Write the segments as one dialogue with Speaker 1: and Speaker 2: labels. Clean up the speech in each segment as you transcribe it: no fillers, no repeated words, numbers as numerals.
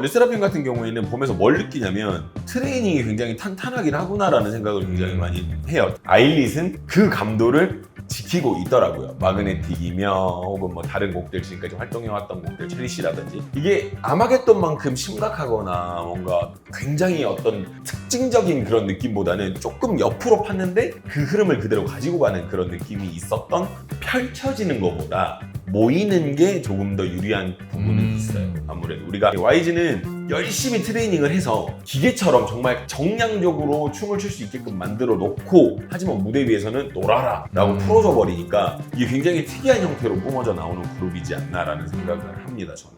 Speaker 1: 르세라핌 같은 경우에는 보면서 뭘 느끼냐면 트레이닝이 굉장히 탄탄하긴 하구나라는 생각을 굉장히 많이 해요. 아일릿은 그 감도를 지키고 있더라고요. 마그네틱이며 혹은 뭐 다른 곡들 지금까지 활동해왔던 곡들 체리시라든지 이게 아마겟돈만큼 심각하거나 뭔가 굉장히 어떤 특징적인 그런 느낌보다는 조금 옆으로 팠는데 그 흐름을 그대로 가지고 가는 그런 느낌이 있었던 펼쳐지는 것보다 모이는 게 조금 더 유리한 부분은 있어요. 아무래도 우리가 YG는 열심히 트레이닝을 해서 기계처럼 정말 정량적으로 춤을 출 수 있게끔 만들어 놓고 하지만 무대 위에서는 놀아라 라고 풀어줘 버리니까 이게 굉장히 특이한 형태로 뿜어져 나오는 그룹이지 않나라는 생각을 합니다. 저는.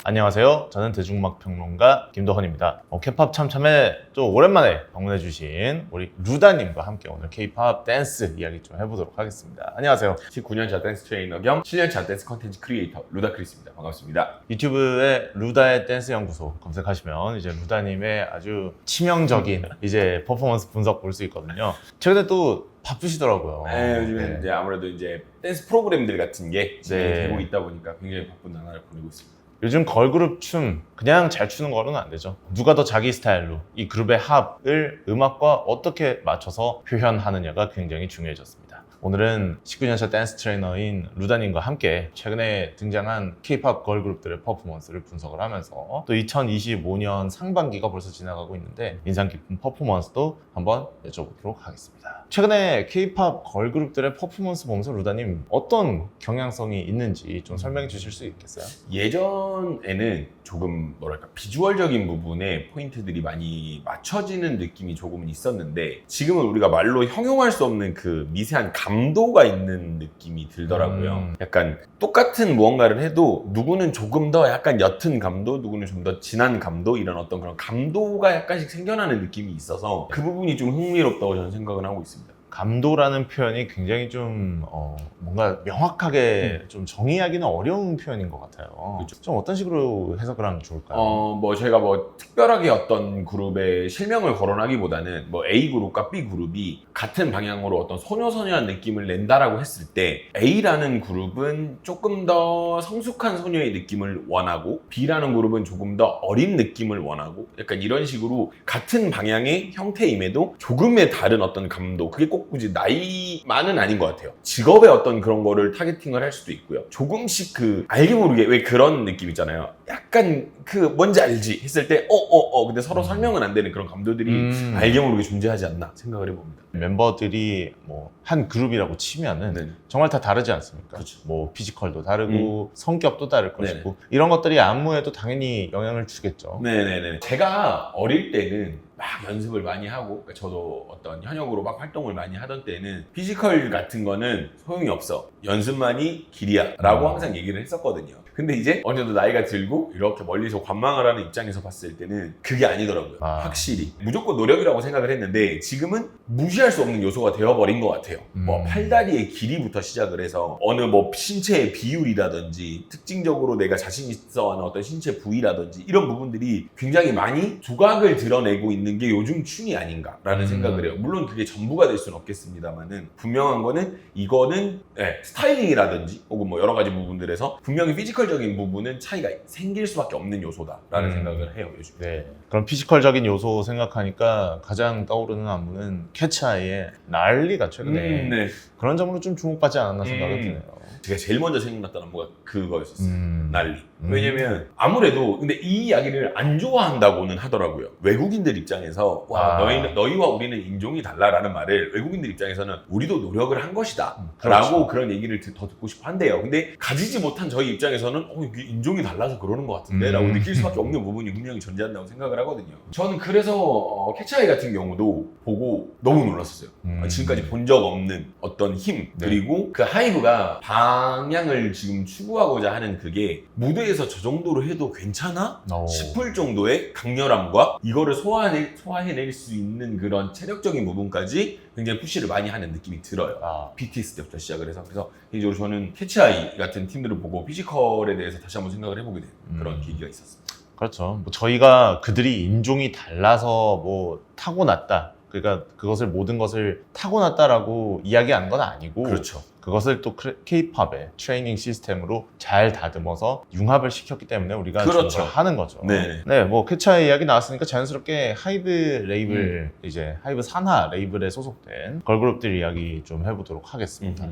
Speaker 2: 안녕하세요. 저는 대중음악 평론가 김도헌입니다. K-POP 참참에 좀 오랜만에 방문해주신 우리 루다님과 함께 오늘 K-POP 댄스 이야기 좀 해보도록 하겠습니다. 안녕하세요.
Speaker 1: 19년차 댄스 트레이너 겸 7년차 댄스 컨텐츠 크리에이터 루다크리스입니다. 반갑습니다.
Speaker 2: 유튜브에 루다의 댄스 연구소 검색하시면 이제 루다님의 아주 치명적인 이제 퍼포먼스 분석 볼 수 있거든요. 최근에 또 바쁘시더라고요.
Speaker 1: 네, 요즘에 이제 아무래도 이제 댄스 프로그램들 같은 게 되고 있다 보니까 굉장히 바쁜 나날을 보내고 있습니다.
Speaker 2: 요즘 걸그룹 춤 그냥 잘 추는 거로는 안 되죠. 누가 더 자기 스타일로 이 그룹의 합을 음악과 어떻게 맞춰서 표현하느냐가 굉장히 중요해졌습니다. 오늘은 19년차 댄스 트레이너인 루다님과 함께 최근에 등장한 K-POP 걸그룹들의 퍼포먼스를 분석을 하면서 또 2025년 상반기가 벌써 지나가고 있는데 인상 깊은 퍼포먼스도 한번 여쭤보도록 하겠습니다. 최근에 K-POP 걸그룹들의 퍼포먼스 보면서 루다님 어떤 경향성이 있는지 좀 설명해 주실 수 있겠어요?
Speaker 1: 예전에는 조금 뭐랄까 비주얼적인 부분에 포인트들이 많이 맞춰지는 느낌이 조금은 있었는데 지금은 우리가 말로 형용할 수 없는 그 미세한 감도가 있는 느낌이 들더라고요. 약간 똑같은 무언가를 해도 누구는 조금 더 약간 옅은 감도, 누구는 좀 더 진한 감도 이런 어떤 그런 감도가 약간씩 생겨나는 느낌이 있어서 그 부분이 좀 흥미롭다고 저는 생각을 하고 있습니다.
Speaker 2: 감도라는 표현이 굉장히 좀 뭔가 명확하게 좀 정의하기는 어려운 표현인 것 같아요.
Speaker 1: 그렇죠.
Speaker 2: 좀 어떤 식으로 해석을 하면 좋을까요?
Speaker 1: 뭐 저희가 뭐 특별하게 어떤 그룹의 실명을 거론하기보다는 뭐 A 그룹과 B 그룹이 같은 방향으로 어떤 소녀소녀한 느낌을 낸다라고 했을 때 A라는 그룹은 조금 더 성숙한 소녀의 느낌을 원하고 B라는 그룹은 조금 더 어린 느낌을 원하고 약간 이런 식으로 같은 방향의 형태임에도 조금의 다른 어떤 감도, 그게 꼭 굳이 나이만은 아닌 것 같아요. 직업의 어떤 그런 거를 타겟팅을 할 수도 있고요. 조금씩 그 알게 모르게 왜 그런 느낌 있잖아요. 약간 그 뭔지 알지 했을 때 근데 서로 설명은 안 되는 그런 감도들이 알게 모르게 존재하지 않나 생각을 해봅니다.
Speaker 2: 멤버들이 뭐 한 그룹이라고 치면은
Speaker 1: 네.
Speaker 2: 정말 다 다르지 않습니까?
Speaker 1: 그렇죠.
Speaker 2: 뭐 피지컬도 다르고 성격도 다를 것이고
Speaker 1: 네네.
Speaker 2: 이런 것들이 안무에도 당연히 영향을 주겠죠.
Speaker 1: 네네네. 제가 어릴 때는 막 연습을 많이 하고, 그러니까 저도 어떤 현역으로 막 활동을 많이 하던 때는 피지컬 같은 거는 소용이 없어. 연습만이 길이야. 라고 항상 얘기를 했었거든요. 근데 이제 어느 정도 나이가 들고 이렇게 멀리서 관망을 하는 입장에서 봤을 때는 그게 아니더라고요. 확실히. 무조건 노력이라고 생각을 했는데 지금은 무시할 수 없는 요소가 되어버린 것 같아요. 뭐 팔다리의 길이부터 시작을 해서 어느 뭐 신체의 비율이라든지 특징적으로 내가 자신 있어 하는 어떤 신체 부위라든지 이런 부분들이 굉장히 많이 두각을 드러내고 있는 게 요즘 춤이 아닌가라는 생각을 해요. 물론 그게 전부가 될 수는 없겠습니다만은 분명한 거는 이거는 스타일링이라든지 혹은 뭐 여러 가지 부분들에서 분명히 피지컬적인 부분은 차이가 생길 수밖에 없는 요소다라는 생각을 해요. 요즘.
Speaker 2: 네. 그럼 피지컬적인 요소 생각하니까 가장 떠오르는 안무는 캐치아이의 난리가 최근에
Speaker 1: 네.
Speaker 2: 그런 점으로 좀 주목받지 않았나 생각이 드네요.
Speaker 1: 제가 제일 먼저 생각났던 안무가 그거였었어요. 난리. 왜냐면 아무래도 근데 이 이야기를 안 좋아한다고는 하더라고요. 외국인들 입장에서 와 너희와 우리는 인종이 달라라는 말을 외국인들 입장에서는 우리도 노력을 한 것이다 라고 그런 얘기를 더 듣고 싶어 한대요. 근데 가지지 못한 저희 입장에서는 이게 인종이 달라서 그러는 것 같은데 라고 느낄 수밖에 없는 부분이 분명히 존재한다고 생각을 하거든요. 저는 그래서 캐치아이 같은 경우도 보고 너무 놀랐었어요. 지금까지 본 적 없는 어떤 힘 그리고 그 하이브가 방향을 지금 추구하고자 하는 그게 무대에서 저 정도로 해도 괜찮아? 싶을 정도의 강렬함과 이거를 소화해낼 수 있는 그런 체력적인 부분까지 굉장히 푸시를 많이 하는 느낌이 들어요. BTS 때부터 시작을 해서. 그래서 개인적으로 저는 캐치아이 같은 팀들을 보고 피지컬에 대해서 다시 한번 생각을 해보게 된 그런 계기가 있었습니다.
Speaker 2: 그렇죠. 뭐 저희가 그들이 인종이 달라서 뭐 타고났다 그러니까 그것을 모든 것을 타고났다라고 이야기하는 건 아니고
Speaker 1: 그렇죠.
Speaker 2: 그것을 또 K-팝의 트레이닝 시스템으로 잘 다듬어서 융합을 시켰기 때문에 우리가
Speaker 1: 그렇죠.
Speaker 2: 주목을 하는 거죠.
Speaker 1: 네.
Speaker 2: 네, 뭐 쾌차의 이야기 나왔으니까 자연스럽게 하이브 레이블 이제 하이브 산하 레이블에 소속된 걸그룹들 이야기 좀 해보도록 하겠습니다.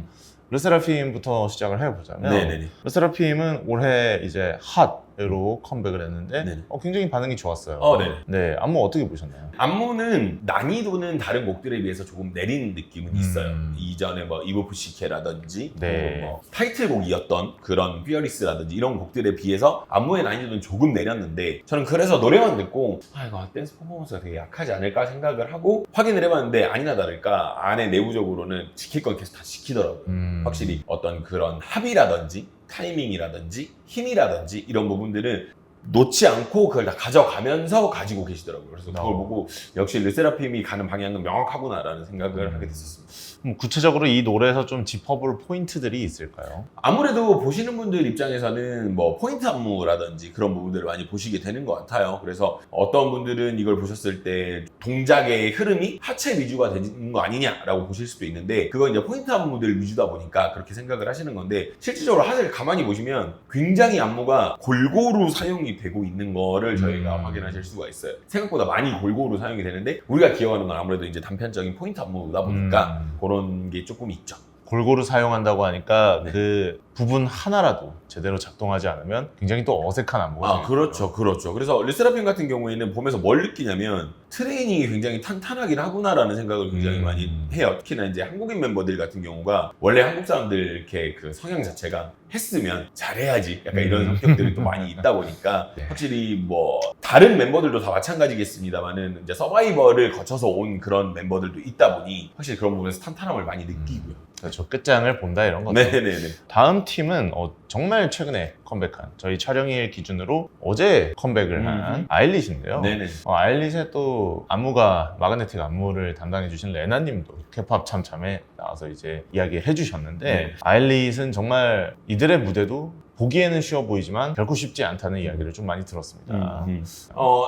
Speaker 2: 르세라핌부터 시작을 해보자면
Speaker 1: 네네네.
Speaker 2: 르세라핌은 올해 이제 핫으로 컴백을 했는데
Speaker 1: 네네.
Speaker 2: 굉장히 반응이 좋았어요.
Speaker 1: 네.
Speaker 2: 네, 안무 어떻게 보셨나요?
Speaker 1: 안무는 난이도는 다른 곡들에 비해서 조금 내린 느낌은 있어요. 이전에 뭐 이브푸시케라든지
Speaker 2: 네.
Speaker 1: 뭐 타이틀곡이었던 그런 피어리스라든지 이런 곡들에 비해서 안무의 난이도는 조금 내렸는데 저는 그래서 노래만 듣고 이거 댄스 퍼포먼스가 되게 약하지 않을까 생각을 하고 확인을 해봤는데 아니나 다를까 안에 내부적으로는 지킬 건 계속 다 지키더라고요. 확실히 어떤 그런 합이라든지 타이밍이라든지 힘이라든지 이런 부분들은 놓지 않고 그걸 다 가져가면서 가지고 계시더라고요. 그래서 그걸 보고 역시 르세라핌이 가는 방향은 명확하구나라는 생각을 하게 됐었습니다.
Speaker 2: 구체적으로 이 노래에서 좀 짚어볼 포인트들이 있을까요?
Speaker 1: 아무래도 보시는 분들 입장에서는 뭐 포인트 안무라든지 그런 부분들을 많이 보시게 되는 것 같아요. 그래서 어떤 분들은 이걸 보셨을 때 동작의 흐름이 하체 위주가 되는 거 아니냐라고 보실 수도 있는데 그건 이제 포인트 안무들 위주다 보니까 그렇게 생각을 하시는 건데 실질적으로 하체를 가만히 보시면 굉장히 안무가 골고루 사용이 되고 있는 거를 저희가 확인하실 수가 있어요. 생각보다 많이 골고루 사용이 되는데 우리가 기억하는 건 아무래도 이제 단편적인 포인트 안무다 보니까 그런 게 조금 있죠.
Speaker 2: 골고루 사용한다고 하니까
Speaker 1: 네.
Speaker 2: 그 부분 하나라도 제대로 작동하지 않으면 굉장히 또 어색한 안무가
Speaker 1: 그렇죠. 그래서 르세라핌 같은 경우에는 보면서 뭘 느끼냐면 트레이닝이 굉장히 탄탄하긴 하구나라는 생각을 굉장히 많이 해요. 특히나 이제 한국인 멤버들 같은 경우가 원래 한국 사람들 이렇게 그 성향 자체가 했으면 잘해야지 약간 이런 성격들이 또 많이 있다 보니까
Speaker 2: 네.
Speaker 1: 확실히 뭐 다른 멤버들도 다 마찬가지겠습니다만은 이제 서바이벌을 거쳐서 온 그런 멤버들도 있다 보니 확실히 그런 부분에서 탄탄함을 많이 느끼고요.
Speaker 2: 그렇죠. 끝장을 본다 이런 거죠.
Speaker 1: 네네네.
Speaker 2: 다음 팀은 정말 최근에 컴백한 저희 촬영일 기준으로 어제 컴백을 한 아일리시인데요.
Speaker 1: 네네.
Speaker 2: 아일리시의 또 안무가 마그네틱 안무를 담당해주신 레나님도 K-팝 참참에 나와서 이제 이야기해 주셨는데
Speaker 1: 네.
Speaker 2: 아일리시는 정말 이들의 무대도 보기에는 쉬워 보이지만 결코 쉽지 않다는 이야기를 좀 많이 들었습니다.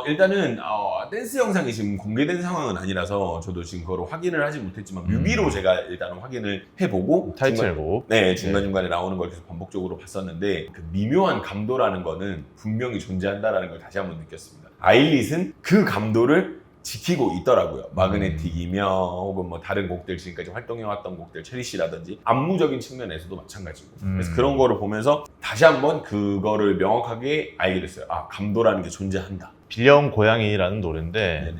Speaker 1: 일단은 댄스 영상이 지금 공개된 상황은 아니라서 저도 지금 그걸 확인을 하지 못했지만 뮤비로 제가 일단은 확인을 해보고
Speaker 2: 타이틀곡
Speaker 1: 중간중간에 나오는 걸 계속 반복적으로 봤었는데 그 미묘한 감도라는 거는 분명히 존재한다라는 걸 다시 한번 느꼈습니다. 아일릿은 그 감도를 지키고 있더라고요. 마그네틱이며 혹은 뭐 다른 곡들 지금까지 활동해왔던 곡들 체리시라든지 안무적인 측면에서도 마찬가지고 그래서 그런 거를 보면서 다시 한번 그거를 명확하게 알게 됐어요. 감도라는 게 존재한다.
Speaker 2: 빌려온 고양이라는 노래인데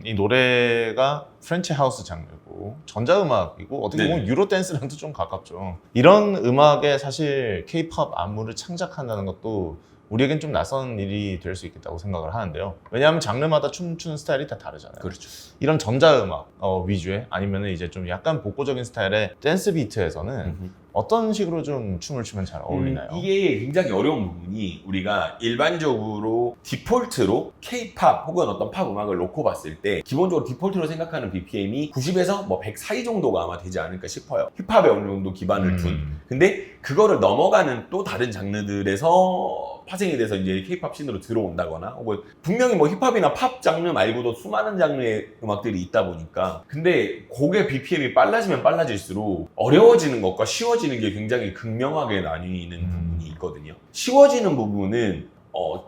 Speaker 2: 이 노래가 프렌치 하우스 장르고 전자음악이고 어떻게 보면 유로 댄스랑도 좀 가깝죠. 이런 음악에 사실 K-팝 안무를 창작한다는 것도 우리에겐 좀 낯선 일이 될 수 있겠다고 생각을 하는데요. 왜냐하면 장르마다 춤추는 스타일이 다 다르잖아요.
Speaker 1: 그렇죠.
Speaker 2: 이런 전자음악 위주의 아니면 이제 좀 약간 복고적인 스타일의 댄스 비트에서는 어떤 식으로 좀 춤을 추면 잘 어울리나요?
Speaker 1: 이게 굉장히 어려운 부분이 우리가 일반적으로 디폴트로 K-팝 혹은 어떤 팝 음악을 놓고 봤을 때 기본적으로 디폴트로 생각하는 BPM이 90에서 뭐 100 사이 정도가 아마 되지 않을까 싶어요. 힙합에 어느 정도 기반을 둔. 근데 그거를 넘어가는 또 다른 장르들에서 파생이 돼서 이제 K-팝 씬으로 들어온다거나 혹은 분명히 뭐 힙합이나 팝 장르 말고도 수많은 장르의 음악들이 있다 보니까 근데 곡의 BPM이 빨라지면 빨라질수록 어려워지는 것과 쉬워지는 게 굉장히 극명하게 나뉘는 부분이 있거든요. 쉬워지는 부분은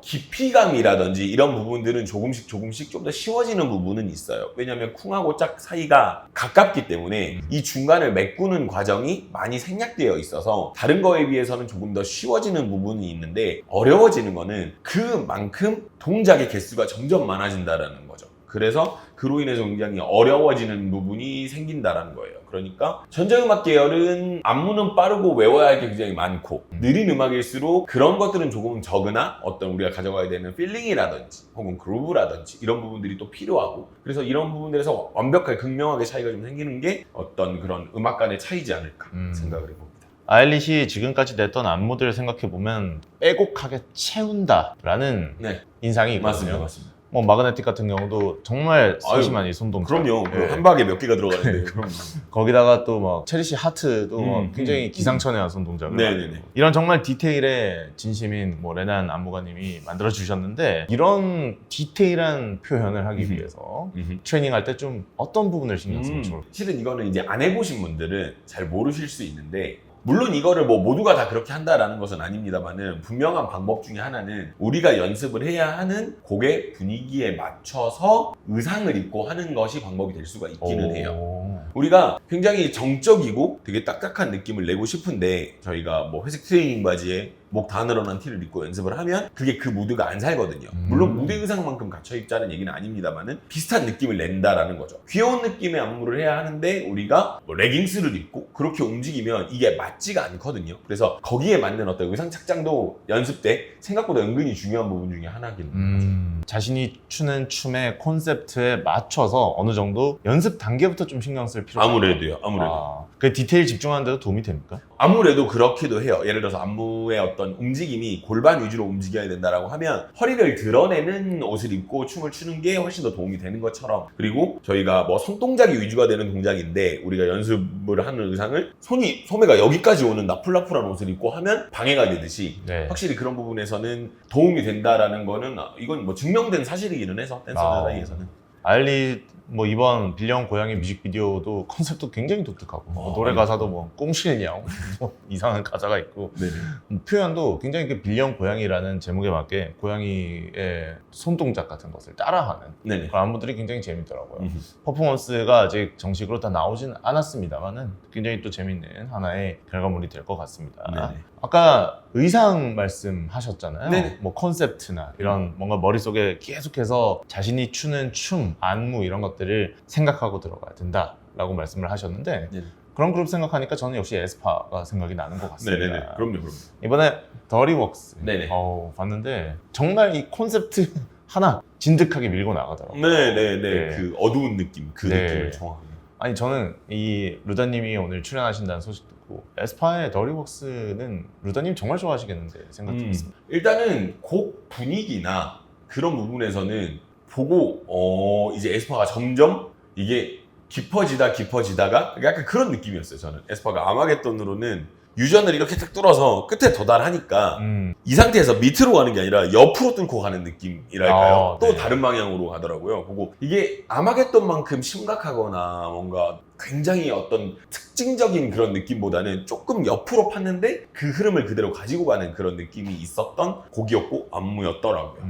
Speaker 1: 깊이감이라든지 이런 부분들은 조금씩 좀 더 쉬워지는 부분은 있어요. 왜냐하면 쿵하고 짝 사이가 가깝기 때문에 이 중간을 메꾸는 과정이 많이 생략되어 있어서 다른 거에 비해서는 조금 더 쉬워지는 부분이 있는데 어려워지는 거는 그만큼 동작의 개수가 점점 많아진다는 거죠. 그래서 그로 인해서 굉장히 어려워지는 부분이 생긴다는 거예요. 그러니까 전자음악 계열은 안무는 빠르고 외워야 할 게 굉장히 많고 느린 음악일수록 그런 것들은 조금 적으나 어떤 우리가 가져가야 되는 필링이라든지 혹은 그루브라든지 이런 부분들이 또 필요하고 그래서 이런 부분들에서 완벽하게 극명하게 차이가 좀 생기는 게 어떤 그런 음악 간의 차이지 않을까 생각을 해봅니다.
Speaker 2: 아일릿이 지금까지 냈던 안무들을 생각해보면 빼곡하게 채운다라는 인상이 있거든요.
Speaker 1: 맞습니다.
Speaker 2: 뭐 마그네틱 같은 경우도 정말 세심한 이 손동작.
Speaker 1: 그럼요.
Speaker 2: 예.
Speaker 1: 한 박에 몇 개가 들어가는데. 그럼.
Speaker 2: 거기다가 또 막 체리시 하트도 막 굉장히
Speaker 1: 음.
Speaker 2: 기상천외한 손동작을
Speaker 1: 네네네.
Speaker 2: 만들고. 이런 정말 디테일에 진심인 뭐 레난 안무가님이 만들어 주셨는데 이런 디테일한 표현을 하기 위해서 트레이닝할 때 좀 어떤 부분을 신경 쓰면 좋을까요?
Speaker 1: 실은 이거는 이제 안 해보신 분들은 잘 모르실 수 있는데 물론 이거를 뭐 모두가 다 그렇게 한다라는 것은 아닙니다만은 분명한 방법 중에 하나는 우리가 연습을 해야 하는 곡의 분위기에 맞춰서 의상을 입고 하는 것이 방법이 될 수가 있기는 해요. 우리가 굉장히 정적이고 되게 딱딱한 느낌을 내고 싶은데 저희가 뭐 회색 트레이닝 바지에 목 다 늘어난 티를 입고 연습을 하면 그게 그 무드가 안 살거든요. 물론 무대 의상만큼 갖춰 입자는 얘기는 아닙니다만은 비슷한 느낌을 낸다라는 거죠. 귀여운 느낌의 안무를 해야 하는데 우리가 뭐 레깅스를 입고 그렇게 움직이면 이게 맞지가 않거든요. 그래서 거기에 맞는 어떤 의상 착장도 연습 때 생각보다 은근히 중요한 부분 중에 하나긴 하죠.
Speaker 2: 자신이 추는 춤의 콘셉트에 맞춰서 어느 정도 연습 단계부터 좀 신경 쓸 필요가
Speaker 1: 아무래도요. 아무래도.
Speaker 2: 그 디테일 집중하는 데도 도움이 됩니까?
Speaker 1: 아무래도 그렇기도 해요. 예를 들어서 안무의 어떤 움직임이 골반 위주로 움직여야 된다라고 하면 허리를 드러내는 옷을 입고 춤을 추는 게 훨씬 더 도움이 되는 것처럼, 그리고 저희가 뭐 손동작이 위주가 되는 동작인데 우리가 연습을 하는 의상을 소매가 여기까지 오는 나풀나풀한 옷을 입고 하면 방해가 되듯이
Speaker 2: 네.
Speaker 1: 확실히 그런 부분에서는 도움이 된다라는 거는 이건 뭐 증명된 사실이기는 해서 댄서들 사이에서는.
Speaker 2: 알리 뭐 이번 빌리언 고양이 뮤직비디오도 컨셉도 굉장히 독특하고 노래 가사도 뭐 꽁실냥 뭐 이상한 가사가 있고
Speaker 1: 네네.
Speaker 2: 표현도 굉장히 그 빌리언 고양이라는 제목에 맞게 고양이의 손동작 같은 것을 따라하는
Speaker 1: 네네.
Speaker 2: 그런 안무들이 굉장히 재밌더라고요. 퍼포먼스가 아직 정식으로 다 나오진 않았습니다만은 굉장히 또 재밌는 하나의 결과물이 될 것 같습니다.
Speaker 1: 네네.
Speaker 2: 아까 의상 말씀하셨잖아요.
Speaker 1: 네네.
Speaker 2: 뭐 컨셉트나 이런 뭔가 머릿속에 계속해서 자신이 추는 춤, 안무 이런 것들을 생각하고 들어가야 된다라고 말씀을 하셨는데
Speaker 1: 네네.
Speaker 2: 그런 그룹 생각하니까 저는 역시 에스파가 생각이 나는 것 같습니다.
Speaker 1: 네네네. 그럼요.
Speaker 2: 이번에 더리웍스
Speaker 1: 네네.
Speaker 2: 봤는데 정말 이 콘셉트 하나 진득하게 밀고 나가더라고요.
Speaker 1: 네네네.
Speaker 2: 네.
Speaker 1: 그 어두운 느낌, 그
Speaker 2: 네.
Speaker 1: 느낌을 정확하게.
Speaker 2: 아니 저는 이 루다님이 오늘 출연하신다는 소식 듣고 에스파의 더리웍스는 루다님 정말 좋아하시겠는데 생각 들었습니다.
Speaker 1: 일단은 곡 분위기나 그런 부분에서는 보고 이제 에스파가 점점 이게 깊어지다가 약간 그런 느낌이었어요. 저는 에스파가 아마겟돈으로는 유전을 이렇게 딱 뚫어서 끝에 도달하니까 이 상태에서 밑으로 가는 게 아니라 옆으로 뚫고 가는 느낌이랄까요? 또
Speaker 2: 네.
Speaker 1: 다른 방향으로 가더라고요. 그리고 이게 아마겟돈만큼 심각하거나 뭔가 굉장히 어떤 특징적인 그런 느낌보다는 조금 옆으로 팠는데 그 흐름을 그대로 가지고 가는 그런 느낌이 있었던 곡이었고 안무였더라고요.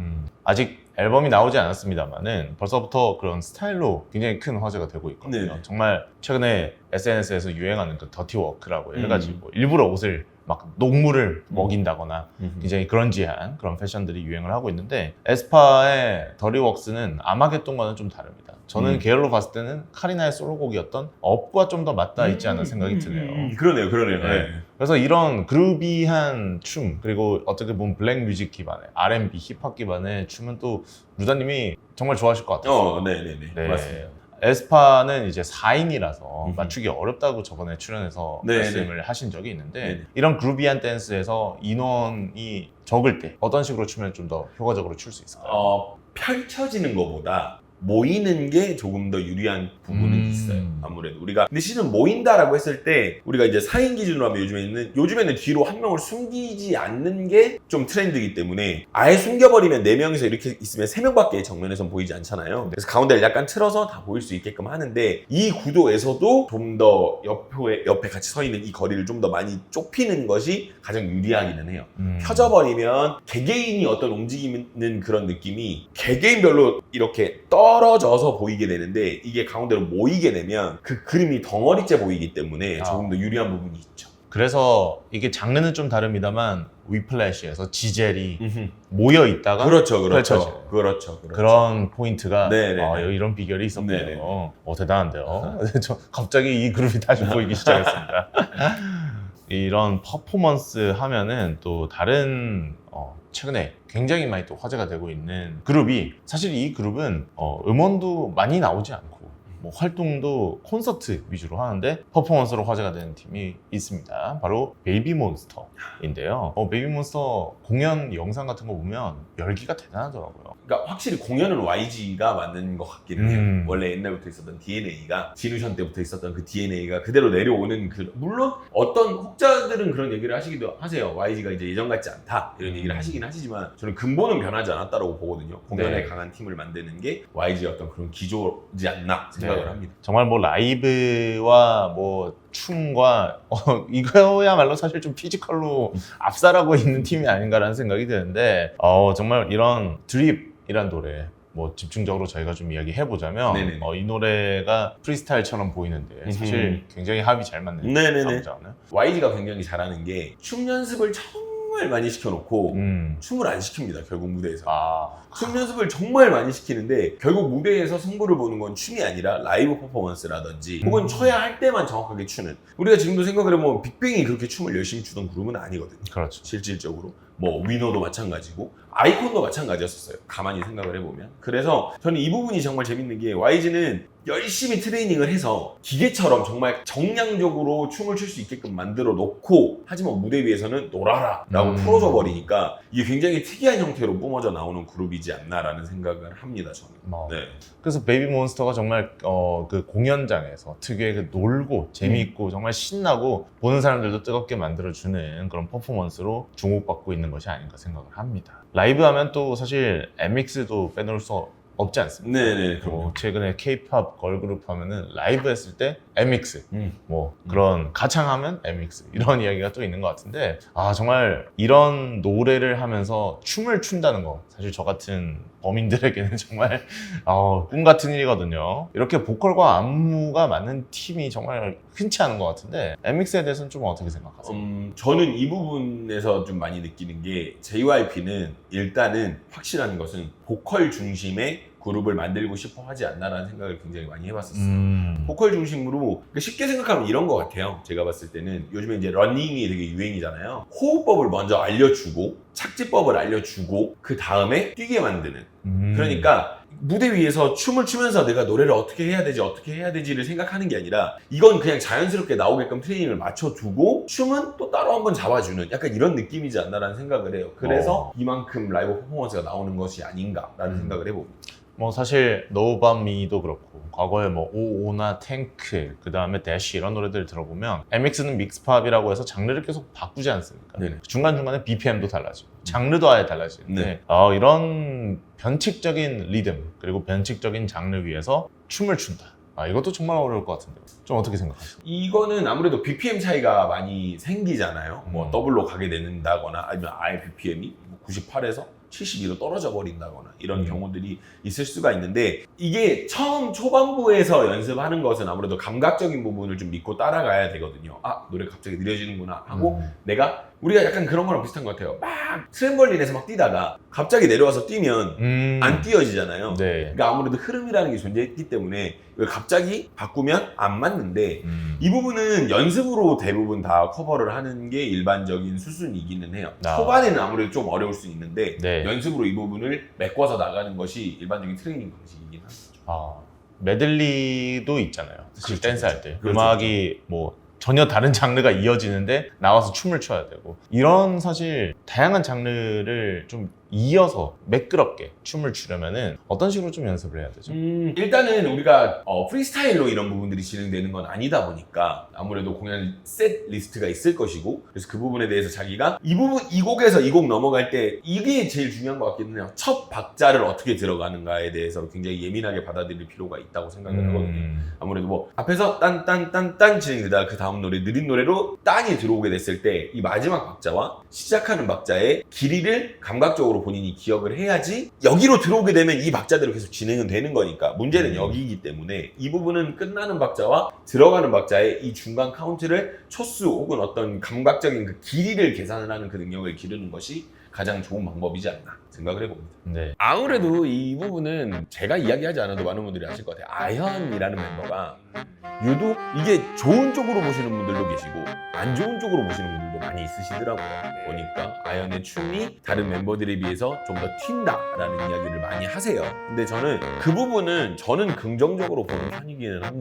Speaker 2: 아직 앨범이 나오지 않았습니다만은 벌써부터 그런 스타일로 굉장히 큰 화제가 되고 있거든요.
Speaker 1: 네.
Speaker 2: 정말 최근에 SNS에서 유행하는 그 더티 워크라고 해가지고 일부러 옷을 막 녹물을 먹인다거나 굉장히 그런지한 그런 패션들이 유행을 하고 있는데 에스파의 더리웍스는 아마겟돈과는 좀 다릅니다. 저는 계열로 봤을 때는 카리나의 솔로곡이었던 업과 좀 더 맞닿아 있지 않은 생각이 드네요.
Speaker 1: 그러네요.
Speaker 2: 네. 그래서 이런 그루비한 춤 그리고 어떻게 보면 블랙 뮤직 기반의 R&B 힙합 기반의 춤은 또 루다님이 정말 좋아하실 것 같아요.
Speaker 1: 네네네.
Speaker 2: 네.
Speaker 1: 맞습니다.
Speaker 2: 에스파는 이제 4인이라서 맞추기 어렵다고 저번에 출연해서
Speaker 1: 네네.
Speaker 2: 말씀을 하신 적이 있는데
Speaker 1: 네네.
Speaker 2: 이런 그루비한 댄스에서 인원이 적을 때 어떤 식으로 추면 좀 더 효과적으로 출 수 있을까요?
Speaker 1: 펼쳐지는 것보다 모이는 게 조금 더 유리한 부분은 있어요. 아무래도 우리가 근데 실은 모인다라고 했을 때 우리가 이제 4인 기준으로 하면 요즘에는 뒤로 한 명을 숨기지 않는 게 좀 트렌드이기 때문에 아예 숨겨버리면 4명이서 이렇게 있으면 3명밖에 정면에선 보이지 않잖아요. 그래서 가운데를 약간 틀어서 다 보일 수 있게끔 하는데 이 구도에서도 좀 더 옆에 같이 서 있는 이 거리를 좀 더 많이 좁히는 것이 가장 유리하기는 해요. 펴져버리면 개개인이 어떤 움직이는 그런 느낌이 개개인별로 이렇게 떨어져서 보이게 되는데 이게 가운데로 모이게 되면 그 그림이 덩어리째 보이기 때문에 조금 더 유리한 부분이 있죠.
Speaker 2: 그래서 이게 장르는 좀 다릅니다만 위플래시에서 지젤이 모여 있다가
Speaker 1: 그렇죠.
Speaker 2: 펼쳐져요. 그런 포인트가
Speaker 1: 네네네.
Speaker 2: 이런 비결이 있었군요.
Speaker 1: 네네.
Speaker 2: 대단한데요. 저 갑자기 이 그룹이 다시 보이기 시작했습니다. 이런 퍼포먼스 하면은 또 다른 최근에 굉장히 많이 또 화제가 되고 있는 그룹이 사실 이 그룹은 음원도 많이 나오지 않고 뭐 활동도 콘서트 위주로 하는데 퍼포먼스로 화제가 되는 팀이 있습니다. 바로 베이비몬스터인데요. 베이비몬스터 공연 영상 같은 거 보면 열기가 대단하더라고요.
Speaker 1: 그러니까 확실히 공연은 YG가 만든 것 같기는 해요. 원래 옛날부터 있었던 DNA가 진우션 때부터 있었던 그 DNA가 그대로 내려오는 물론 어떤 혹자들은 그런 얘기를 하시기도 하세요. YG가 이제 예전 같지 않다 이런 얘기를 하시긴 하시지만 저는 근본은 변하지 않았다라고 보거든요. 공연에 강한 팀을 만드는 게 YG의 어떤 그런 기조지 않나 생각을 합니다.
Speaker 2: 정말 뭐 라이브와 뭐 춤과 이거야말로 사실 좀 피지컬로 압살하고 있는 팀이 아닌가라는 생각이 드는데 정말 이런 드립이란 노래 뭐 집중적으로 저희가 좀 이야기해보자면 이 노래가 프리스타일처럼 보이는데 사실 굉장히 합이 잘 맞는 곡이잖아요.
Speaker 1: YG가 굉장히 잘하는 게 춤 연습을 정말 많이 시켜놓고 춤을 안 시킵니다. 결국 무대에서 춤 연습을 정말 많이 시키는데 결국 무대에서 승부를 보는 건 춤이 아니라 라이브 퍼포먼스라든지 혹은 쳐야 할 때만 정확하게 추는, 우리가 지금도 생각을 해보면 빅뱅이 그렇게 춤을 열심히 추던 그룹은 아니거든요.
Speaker 2: 그렇죠.
Speaker 1: 실질적으로 뭐 위너도 마찬가지고 아이콘도 마찬가지였었어요. 가만히 생각을 해보면. 그래서 저는 이 부분이 정말 재밌는 게 YG는 열심히 트레이닝을 해서 기계처럼 정말 정량적으로 춤을 출 수 있게끔 만들어 놓고 하지만 무대 위에서는 놀아라 라고 풀어줘 버리니까 이게 굉장히 특이한 형태로 뿜어져 나오는 그룹이지 않나라는 생각을 합니다. 저는. 네.
Speaker 2: 그래서 베이비몬스터가 정말 그 공연장에서 특유의 그 놀고 재미있고 정말 신나고 보는 사람들도 뜨겁게 만들어주는 그런 퍼포먼스로 주목받고 있는 것이 아닌가 생각을 합니다. 라이브 하면 또 사실 MX도 빼놓을 수 없지 않습니까?
Speaker 1: 네네.
Speaker 2: 최근에 K-pop 걸그룹 하면은 라이브 했을 때 MX, 뭐 그런 가창하면 MX 이런 이야기가 또 있는 것 같은데 정말 이런 노래를 하면서 춤을 춘다는 거 사실 저 같은 범인들에게는 정말 꿈 같은 일이거든요. 이렇게 보컬과 안무가 맞는 팀이 정말 흔치 않은 것 같은데 MX에 대해서는 좀 어떻게 생각하세요?
Speaker 1: 저는 이 부분에서 좀 많이 느끼는 게 JYP는 일단은 확실한 것은 보컬 중심의 그룹을 만들고 싶어 하지 않나라는 생각을 굉장히 많이 해봤었어요. 보컬 중심으로 쉽게 생각하면 이런 것 같아요. 제가 봤을 때는 요즘에 이제 러닝이 되게 유행이잖아요. 호흡법을 먼저 알려주고 착지법을 알려주고 그 다음에 뛰게 만드는. 그러니까 무대 위에서 춤을 추면서 내가 노래를 어떻게 해야 되지를 생각하는 게 아니라 이건 그냥 자연스럽게 나오게끔 트레이닝을 맞춰두고 춤은 또 따로 한번 잡아주는 약간 이런 느낌이지 않나라는 생각을 해요. 그래서 이만큼 라이브 퍼포먼스가 나오는 것이 아닌가라는 생각을 해봅니다.
Speaker 2: 뭐 사실 No About Me도 그렇고 과거에 뭐 오오나 탱크 그 다음에 대쉬 이런 노래들 들어보면 MX는 믹스팝이라고 해서 장르를 계속 바꾸지 않습니까? 중간중간에 BPM도 달라지고 장르도 아예 달라지는데 이런 변칙적인 리듬 그리고 변칙적인 장르 위에서 춤을 춘다. 이것도 정말 어려울 것 같은데 좀 어떻게 생각하세요?
Speaker 1: 이거는 아무래도 BPM 차이가 많이 생기잖아요. 뭐 더블로 가게 된다거나 아니면 아예 BPM이 98에서 72로 떨어져 버린다거나 이런 경우들이 있을 수가 있는데 이게 처음 초반부에서 연습하는 것은 아무래도 감각적인 부분을 좀 믿고 따라가야 되거든요. 노래 갑자기 느려지는구나 하고 우리가 약간 그런 거랑 비슷한 것 같아요. 막 트램벌린에서 막 뛰다가 갑자기 내려와서 뛰면 안 뛰어지잖아요. 그러니까 아무래도 흐름이라는 게 존재했기 때문에 이걸 갑자기 바꾸면 안 맞는데 이 부분은 연습으로 대부분 다 커버를 하는 게 일반적인 수순이기는 해요. 초반에는 아무래도 좀 어려울 수 있는데 연습으로 이 부분을 메꿔서 나가는 것이 일반적인 트레이닝 방식이긴 하죠.
Speaker 2: 메들리도 있잖아요. 사실 댄스 할 때 음악이 뭐 전혀 다른 장르가 이어지는데 나와서 춤을 춰야 되고 이런 사실 다양한 장르를 좀 이어서 매끄럽게 춤을 추려면은 어떤 식으로 좀 연습을 해야 되죠?
Speaker 1: 일단은 우리가 프리스타일로 이런 부분들이 진행되는 건 아니다 보니까 아무래도 공연 셋 리스트가 있을 것이고 그래서 그 부분에 대해서 자기가 이 곡에서 이 곡 넘어갈 때 이게 제일 중요한 것 같기는 해요. 첫 박자를 어떻게 들어가는가에 대해서 굉장히 예민하게 받아들일 필요가 있다고 생각을 하거든요. 아무래도 뭐 앞에서 딴 진행되다가 그 다음 노래 느린 노래로 딴이 들어오게 됐을 때 이 마지막 박자와 시작하는 박자의 길이를 감각적으로 본인이 기억을 해야지 여기로 들어오게 되면 이 박자대로 계속 진행은 되는 거니까 문제는 여기이기 때문에 이 부분은 끝나는 박자와 들어가는 박자의 이 중간 카운트를 초수 혹은 어떤 감각적인 그 길이를 계산을 하는 그 능력을 기르는 것이 가장 좋은 방법이지 않나 생각을 해봅니다. 아무래도 이 부분은 제가 이야기하지 않아도 많은 분들이 아실 것 같아요. 아현이라는 멤버가 유독 이게 좋은 쪽으로 보시는 분들도 계시고 안 좋은 쪽으로 보시는 분들도 많이 있으시더라고요. 보니까 아현의 춤이 다른 멤버들에 비해 비해서 좀 더 튄다라는 이야기를 많이 하세요. 근데 저는 그 부분은 저는 긍정적으로 보는 편이기는 합니다.